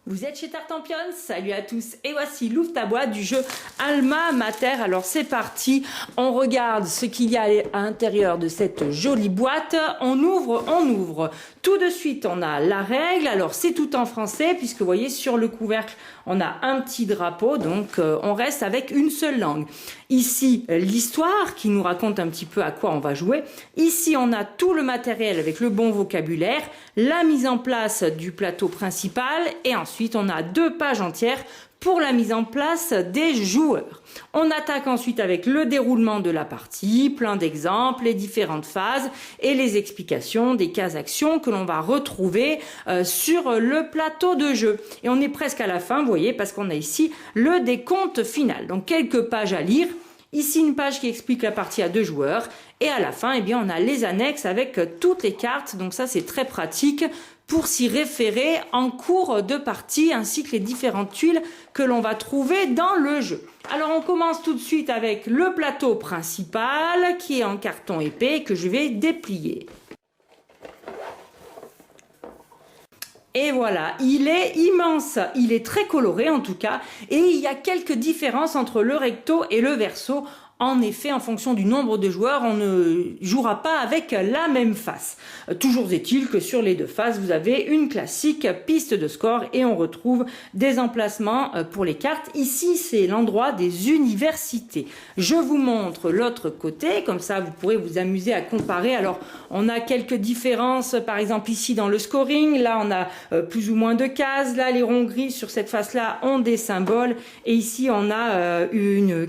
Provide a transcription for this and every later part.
Vous êtes chez Tartampion, salut à tous et voici l'ouvre ta boîte du jeu Alma Mater. Alors c'est parti, on regarde ce qu'il y a à l'intérieur de cette jolie boîte, on ouvre. Tout de suite on a la règle, alors c'est tout en français puisque vous voyez sur le couvercle on a un petit drapeau, donc on reste avec une seule langue. Ici l'histoire qui nous raconte un petit peu à quoi on va jouer. Ici on a tout le matériel avec le bon vocabulaire, la mise en place du plateau principal et ensuite on a 2 pages entières pour la mise en place des joueurs. On attaque ensuite avec le déroulement de la partie, plein d'exemples, les différentes phases et les explications des cases actions que l'on va retrouver sur le plateau de jeu. Et on est presque à la fin, vous voyez, parce qu'on a ici le décompte final. Donc quelques pages à lire. Ici une page qui explique la partie à 2 joueurs et à la fin, eh bien, on a les annexes avec toutes les cartes. Donc ça c'est très pratique pour s'y référer en cours de partie ainsi que les différentes tuiles que l'on va trouver dans le jeu. Alors on commence tout de suite avec le plateau principal qui est en carton épais que je vais déplier. Et voilà, il est immense, il est très coloré en tout cas, et il y a quelques différences entre le recto et le verso. En effet, en fonction du nombre de joueurs, on ne jouera pas avec la même face. Toujours est-il que sur les 2 faces, vous avez une classique piste de score et on retrouve des emplacements pour les cartes. Ici, c'est l'endroit des universités. Je vous montre l'autre côté, comme ça vous pourrez vous amuser à comparer. Alors, on a quelques différences, par exemple ici dans le scoring, là on a plus ou moins de cases, là les ronds gris sur cette face-là ont des symboles et ici on a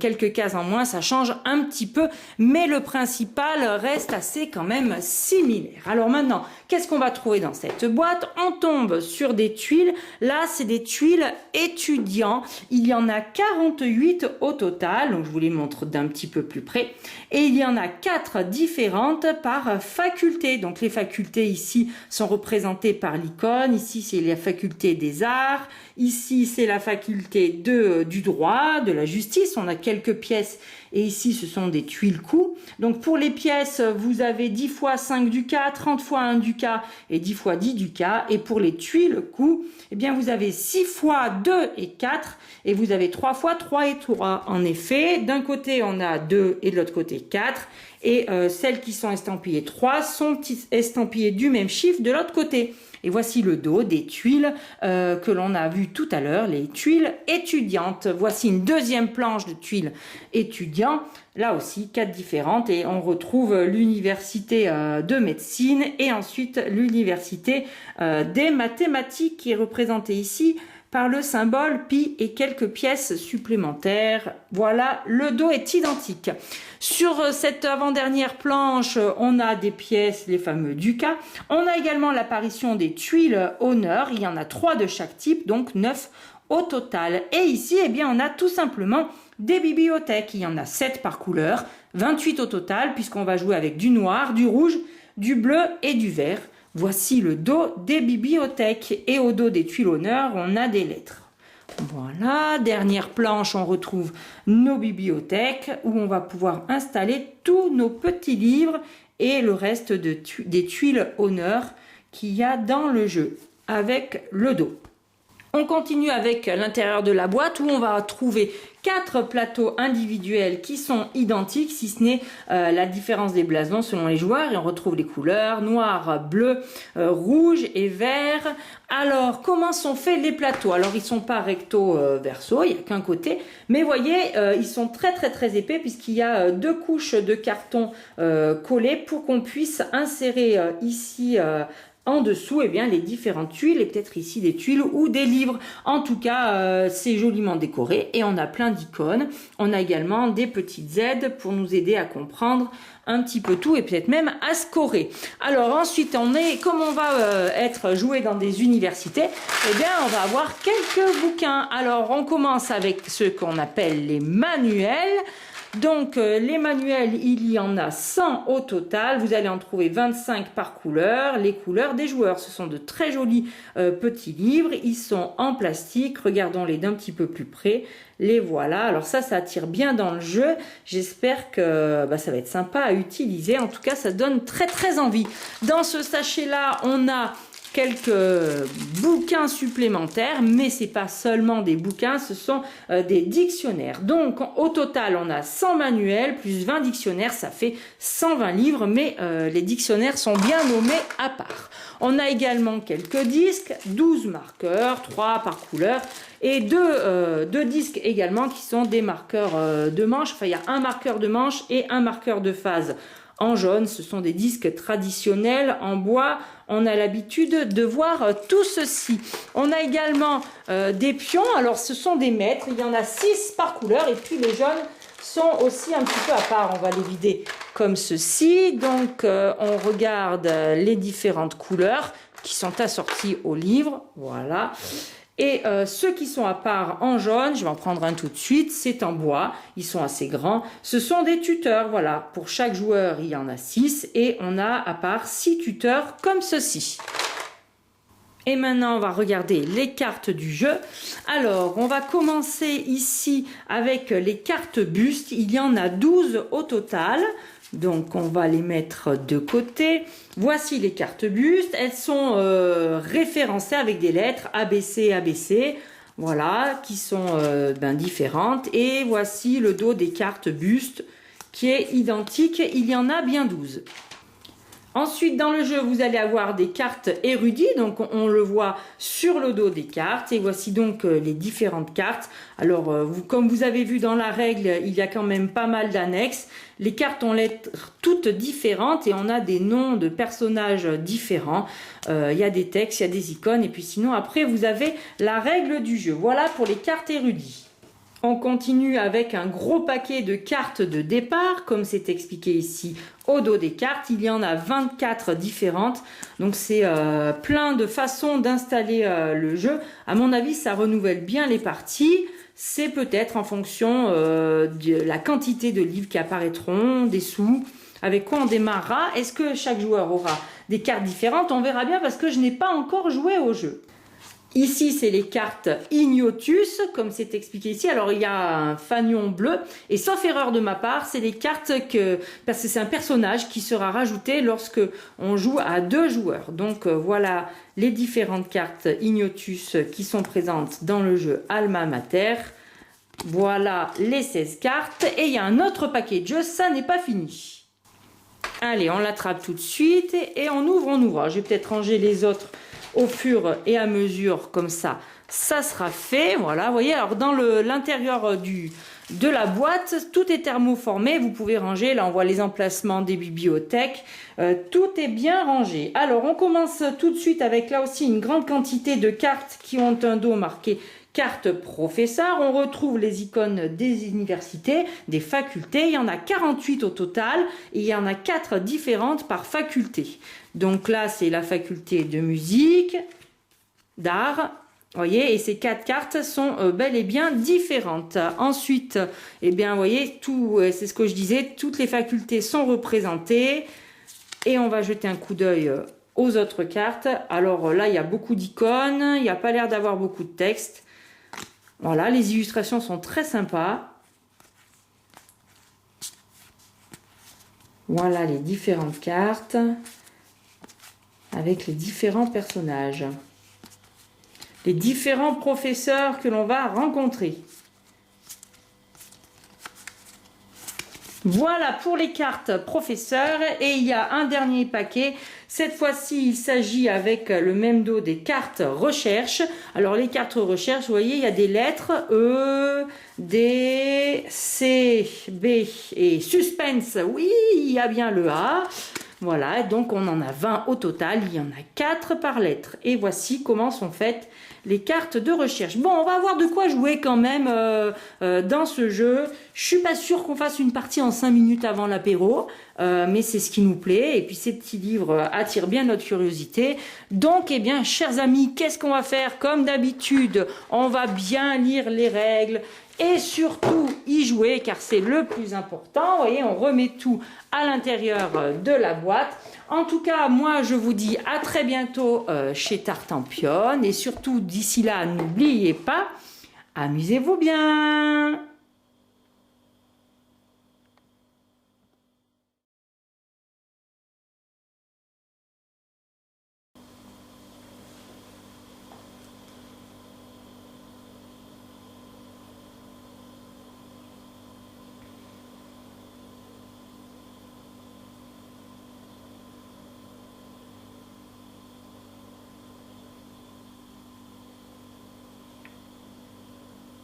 quelques cases en moins, ça change un petit peu, mais le principal reste assez quand même similaire. Alors maintenant, qu'est-ce qu'on va trouver dans cette boîte? On tombe sur des tuiles. Là, c'est des tuiles étudiants. Il y en a 48 au total, donc je vous les montre d'un petit peu plus près. Et il y en a 4 différentes par faculté. Donc les facultés ici sont représentées par l'icône. Ici, c'est la faculté des arts. Ici, c'est la faculté du droit, de la justice. On a quelques pièces et ici, ce sont des tuiles coups. Donc pour les pièces, vous avez 10 fois 5 ducats, 30 fois 1 ducat et 10 fois 10 ducats. Et pour les tuiles coups, eh bien vous avez 6 fois 2 et 4 et vous avez 3 fois 3 et 3. En effet, d'un côté, on a 2 et de l'autre côté 4. Et celles qui sont estampillées 3 sont estampillées du même chiffre de l'autre côté. Et voici le dos des tuiles que l'on a vu tout à l'heure, les tuiles étudiantes. Voici une deuxième planche de tuiles étudiants. Là aussi, 4 différentes et on retrouve l'université de médecine et ensuite l'université des mathématiques qui est représentée ici par le symbole pi et quelques pièces supplémentaires. Voilà, le dos est identique. Sur cette avant-dernière planche, on a des pièces, les fameux ducats. On a également l'apparition des tuiles honneur. Il y en a 3 de chaque type, donc 9 au total. Et ici, eh bien, on a tout simplement des bibliothèques. Il y en a 7 par couleur, 28 au total, puisqu'on va jouer avec du noir, du rouge, du bleu et du vert. Voici le dos des bibliothèques et au dos des tuiles honneur, on a des lettres. Voilà, dernière planche, on retrouve nos bibliothèques où on va pouvoir installer tous nos petits livres et le reste des tuiles honneur qu'il y a dans le jeu avec le dos. On continue avec l'intérieur de la boîte où on va trouver 4 plateaux individuels qui sont identiques, si ce n'est la différence des blasons selon les joueurs. Et on retrouve les couleurs noir, bleu, rouge et vert. Alors, comment sont faits les plateaux? Alors, ils sont pas recto verso, il n'y a qu'un côté. Mais voyez, ils sont très épais puisqu'il y a 2 couches de carton collées pour qu'on puisse insérer ici en dessous, eh bien, les différentes tuiles et peut-être ici des tuiles ou des livres. En tout cas, c'est joliment décoré et on a plein d'icônes. On a également des petites aides pour nous aider à comprendre un petit peu tout et peut-être même à scorer. Alors ensuite, comme on va être joué dans des universités, eh bien, on va avoir quelques bouquins. Alors, on commence avec ce qu'on appelle les manuels. Donc les manuels, il y en a 100 au total, vous allez en trouver 25 par couleur, les couleurs des joueurs. Ce sont de très jolis petits livres, ils sont en plastique, regardons-les d'un petit peu plus près, les voilà. Alors ça attire bien dans le jeu, j'espère que ça va être sympa à utiliser, en tout cas ça donne très envie. Dans ce sachet là, on a quelques bouquins supplémentaires, mais c'est pas seulement des bouquins, ce sont des dictionnaires. Donc au total on a 100 manuels plus 20 dictionnaires, ça fait 120 livres, mais les dictionnaires sont bien nommés à part. On a également quelques disques, 12 marqueurs, 3 par couleur, et deux disques également qui sont des marqueurs de manche. Enfin, il y a un marqueur de manche et un marqueur de phase en jaune. Ce sont des disques traditionnels en bois. On a l'habitude de voir tout ceci. On a également des pions. Alors, ce sont des mètres. Il y en a 6 par couleur. Et puis, les jaunes sont aussi un petit peu à part. On va les vider comme ceci. Donc, on regarde les différentes couleurs qui sont assorties au livre. Voilà. Et ceux qui sont à part en jaune, je vais en prendre un tout de suite, c'est en bois, ils sont assez grands. Ce sont des tuteurs, voilà, pour chaque joueur il y en a 6 et on a à part 6 tuteurs comme ceci. Et maintenant on va regarder les cartes du jeu. Alors on va commencer ici avec les cartes bustes, il y en a 12 au total. Donc on va les mettre de côté. Voici les cartes bustes. Elles sont référencées avec des lettres ABC, ABC. Voilà, qui sont différentes. Et voici le dos des cartes bustes qui est identique. Il y en a bien 12. Ensuite, dans le jeu, vous allez avoir des cartes érudites, donc on le voit sur le dos des cartes. Et voici donc les différentes cartes. Alors, comme vous avez vu dans la règle, il y a quand même pas mal d'annexes. Les cartes ont lettres toutes différentes et on a des noms de personnages différents. Il y a des textes, il y a des icônes. Et puis sinon, après, vous avez la règle du jeu. Voilà pour les cartes érudites. On continue avec un gros paquet de cartes de départ, comme c'est expliqué ici au dos des cartes. Il y en a 24 différentes, donc c'est plein de façons d'installer le jeu. À mon avis, ça renouvelle bien les parties. C'est peut-être en fonction de la quantité de livres qui apparaîtront, des sous. Avec quoi on démarrera? Est-ce que chaque joueur aura des cartes différentes? On verra bien parce que je n'ai pas encore joué au jeu. Ici, c'est les cartes Ignotus, comme c'est expliqué ici. Alors, il y a un fanion bleu. Et sauf erreur de ma part, c'est les cartes parce que c'est un personnage qui sera rajouté lorsque on joue à 2 joueurs. Donc, voilà les différentes cartes Ignotus qui sont présentes dans le jeu Alma Mater. Voilà les 16 cartes. Et il y a un autre paquet de jeux, ça n'est pas fini. Allez, on l'attrape tout de suite et on ouvre. Je vais peut-être ranger les autres au fur et à mesure, comme ça sera fait. Voilà, vous voyez, alors dans l'intérieur de la boîte, tout est thermoformé, vous pouvez ranger, là on voit les emplacements des bibliothèques, tout est bien rangé. Alors on commence tout de suite avec là aussi une grande quantité de cartes qui ont un dos marqué carte professeur. On retrouve les icônes des universités, des facultés. Il y en a 48 au total et il y en a 4 différentes par faculté. Donc là, c'est la faculté de musique, d'art. Voyez, et ces 4 cartes sont bel et bien différentes. Ensuite, eh bien, voyez, c'est ce que je disais, toutes les facultés sont représentées. Et on va jeter un coup d'œil aux autres cartes. Alors là, il y a beaucoup d'icônes, il n'y a pas l'air d'avoir beaucoup de texte. Voilà, les illustrations sont très sympas. Voilà les différentes cartes avec les différents personnages. Les différents professeurs que l'on va rencontrer. Voilà pour les cartes professeurs et il y a un dernier paquet. Cette fois-ci, il s'agit avec le même dos des cartes recherche. Alors les cartes recherche, vous voyez, il y a des lettres E, D, C, B et suspense. Oui, il y a bien le A. Voilà, donc on en a 20 au total, il y en a 4 par lettre. Et voici comment sont faites les cartes de recherche. Bon, on va avoir de quoi jouer quand même dans ce jeu. Je suis pas sûre qu'on fasse une partie en 5 minutes avant l'apéro, mais c'est ce qui nous plaît. Et puis ces petits livres attirent bien notre curiosité. Donc, eh bien, chers amis, qu'est-ce qu'on va faire? Comme d'habitude, on va bien lire les règles. Et surtout y jouer car c'est le plus important. Vous voyez, on remet tout à l'intérieur de la boîte. En tout cas, moi je vous dis à très bientôt chez Tartampion. Et surtout d'ici là, n'oubliez pas, amusez-vous bien.